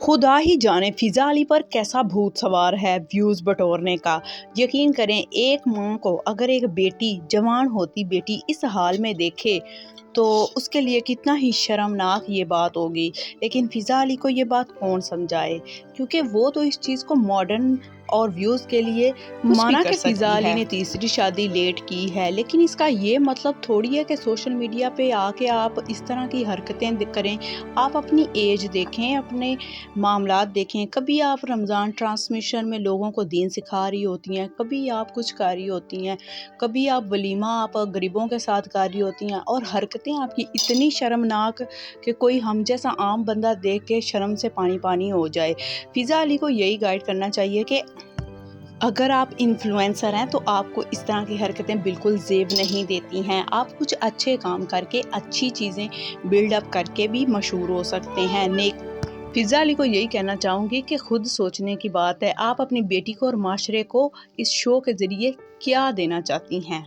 खुदा ही जाने फिज़ा अली पर कैसा भूत सवार है व्यूज़ बटोरने का। यकीन करें, एक माँ को अगर एक बेटी, जवान होती बेटी इस हाल में देखे तो उसके लिए कितना ही शर्मनाक ये बात होगी। लेकिन फिज़ा अली को ये बात कौन समझाए, क्योंकि वो तो इस चीज़ को मॉडर्न और व्यूज़ के लिए माना कि फिज़ा अली ने तीसरी शादी लेट की है, लेकिन इसका ये मतलब थोड़ी है कि सोशल मीडिया पे आके आप इस तरह की हरकतें करें। आप अपनी एज देखें, अपने मामलात देखें। कभी आप रमज़ान ट्रांसमिशन में लोगों को दीन सिखा रही होती हैं, कभी आप कुछ कर रही होती हैं, कभी आप वलीमा आप गरीबों के साथ कर रही होती हैं, और हरकतें आपकी इतनी शर्मनाक कि कोई हम जैसा आम बंदा देख के शर्म से पानी पानी हो जाए। फिज़ा अली को यही गाइड करना चाहिए कि अगर आप इन्फ्लुएंसर हैं तो आपको इस तरह की हरकतें बिल्कुल ज़ेब नहीं देती हैं। आप कुछ अच्छे काम करके, अच्छी चीज़ें बिल्डअप करके भी मशहूर हो सकते हैं। फिज़ा अली को यही कहना चाहूँगी कि खुद सोचने की बात है, आप अपनी बेटी को और माशरे को इस शो के ज़रिए क्या देना चाहती हैं।